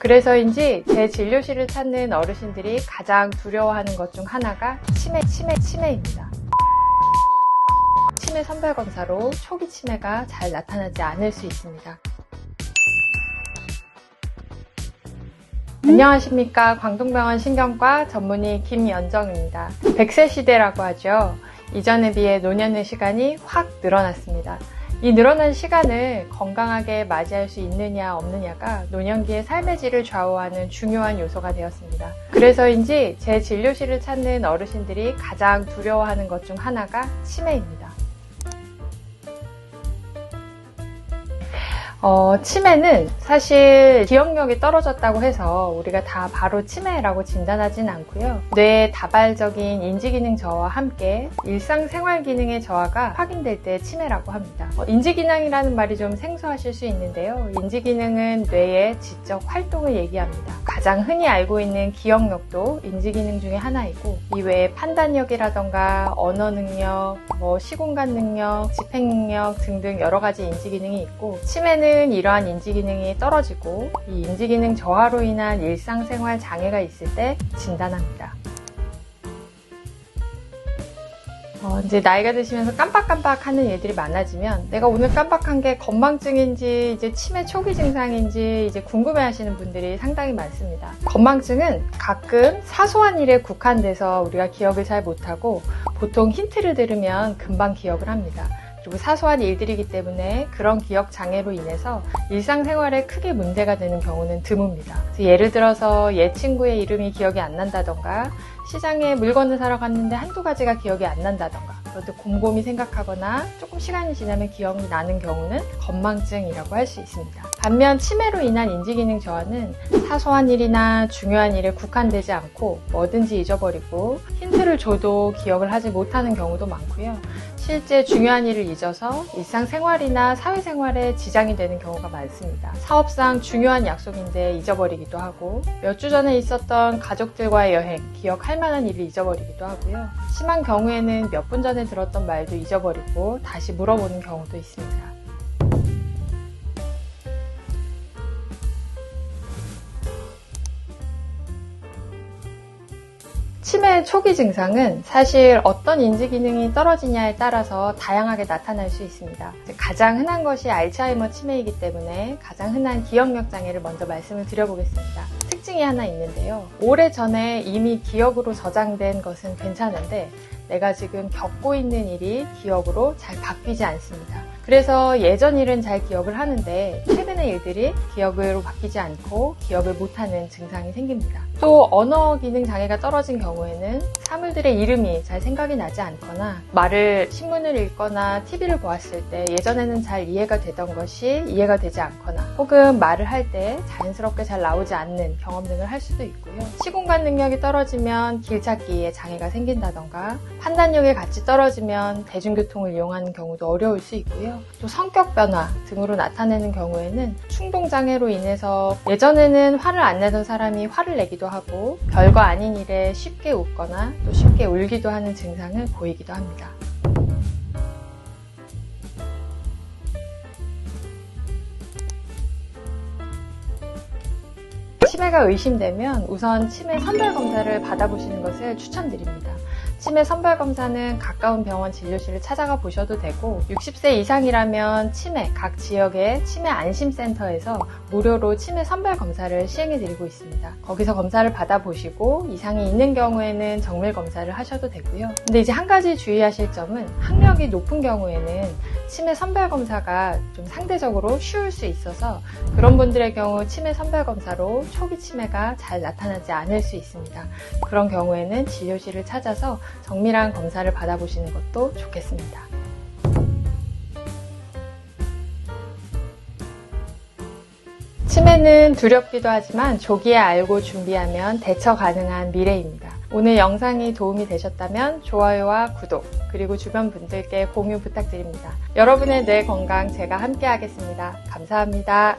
그래서인지 제 진료실을 찾는 어르신들이 가장 두려워하는 것 중 하나가 치매입니다. 치매 선별 검사로 초기 치매가 잘 나타나지 않을 수 있습니다. 안녕하십니까. 광동병원 신경과 전문의 김연정입니다. 100세 시대라고 하죠. 이전에 비해 노년의 시간이 확 늘어났습니다. 이 늘어난 시간을 건강하게 맞이할 수 있느냐 없느냐가 노년기의 삶의 질을 좌우하는 중요한 요소가 되었습니다. 그래서인지 제 진료실을 찾는 어르신들이 가장 두려워하는 것 중 하나가 치매입니다. 치매는 사실 기억력이 떨어졌다고 해서 우리가 다 바로 치매라고 진단하진 않고요. 뇌의 다발적인 인지기능 저하와 함께 일상생활 기능의 저하가 확인될 때 치매라고 합니다. 인지기능이라는 말이 좀 생소하실 수 있는데요. 인지기능은 뇌의 지적 활동을 얘기합니다. 가장 흔히 알고 있는 기억력도 인지기능 중에 하나이고, 이외에 판단력이라던가 언어 능력, 시공간 능력, 집행 능력 등등 여러 가지 인지기능이 있고, 치매는 이러한 인지기능이 떨어지고 이 인지기능 저하로 인한 일상생활 장애가 있을 때 진단합니다. 이제 나이가 드시면서 깜빡깜빡 하는 일들이 많아지면 내가 오늘 깜빡한 게 건망증인지 이제 치매 초기 증상인지 이제 궁금해 하시는 분들이 상당히 많습니다. 건망증은 가끔 사소한 일에 국한돼서 우리가 기억을 잘 못하고 보통 힌트를 들으면 금방 기억을 합니다. 그리고 사소한 일들이기 때문에 그런 기억 장애로 인해서 일상생활에 크게 문제가 되는 경우는 드뭅니다. 예를 들어서 옛 친구의 이름이 기억이 안 난다던가, 시장에 물건을 사러 갔는데 한두 가지가 기억이 안 난다던가, 그런데 곰곰이 생각하거나 조금 시간이 지나면 기억이 나는 경우는 건망증이라고 할 수 있습니다. 반면 치매로 인한 인지기능 저하는 사소한 일이나 중요한 일에 국한되지 않고 뭐든지 잊어버리고 힌트를 줘도 기억을 하지 못하는 경우도 많고요. 실제 중요한 일을 잊어서 일상생활이나 사회생활에 지장이 되는 경우가 많습니다. 사업상 중요한 약속인데 잊어버리기도 하고, 몇 주 전에 있었던 가족들과의 여행, 기억할 만한 일을 잊어버리기도 하고요. 심한 경우에는 몇 분 전에 들었던 말도 잊어버리고 다시 물어보는 경우도 있습니다. 치매 초기 증상은 사실 어떤 인지기능이 떨어지냐에 따라서 다양하게 나타날 수 있습니다. 가장 흔한 것이 알츠하이머 치매이기 때문에 가장 흔한 기억력 장애를 먼저 말씀을 드려보겠습니다. 특징이 하나 있는데요. 오래전에 이미 기억으로 저장된 것은 괜찮은데 내가 지금 겪고 있는 일이 기억으로 잘 바뀌지 않습니다. 그래서 예전 일은 잘 기억을 하는데 최근의 일들이 기억으로 바뀌지 않고 기억을 못하는 증상이 생깁니다. 또 언어 기능 장애가 떨어진 경우에는 사물들의 이름이 잘 생각이 나지 않거나, 신문을 읽거나 TV를 보았을 때 예전에는 잘 이해가 되던 것이 이해가 되지 않거나, 혹은 말을 할 때 자연스럽게 잘 나오지 않는 경험 등을 할 수도 있고요. 시공간 능력이 떨어지면 길 찾기에 장애가 생긴다던가, 판단력이 같이 떨어지면 대중교통을 이용하는 경우도 어려울 수 있고요. 또 성격 변화 등으로 나타내는 경우에는 충동장애로 인해서 예전에는 화를 안 내던 사람이 화를 내기도 하고, 별거 아닌 일에 쉽게 웃거나 또 쉽게 울기도 하는 증상을 보이기도 합니다. 치매가 의심되면 우선 치매 선별 검사를 받아보시는 것을 추천드립니다. 치매 선별 검사는 가까운 병원 진료실을 찾아가 보셔도 되고, 60세 이상이라면 각 지역의 치매 안심센터에서 무료로 치매 선별 검사를 시행해드리고 있습니다. 거기서 검사를 받아보시고 이상이 있는 경우에는 정밀 검사를 하셔도 되고요. 근데 이제 한 가지 주의하실 점은, 학력이 높은 경우에는 치매 선별 검사가 좀 상대적으로 쉬울 수 있어서 그런 분들의 경우 치매 선별 검사로 초기 치매가 잘 나타나지 않을 수 있습니다. 그런 경우에는 진료실을 찾아서 정밀한 검사를 받아보시는 것도 좋겠습니다. 치매는 두렵기도 하지만 조기에 알고 준비하면 대처 가능한 미래입니다. 오늘 영상이 도움이 되셨다면 좋아요와 구독, 그리고 주변 분들께 공유 부탁드립니다. 여러분의 뇌 건강 제가 함께 하겠습니다. 감사합니다.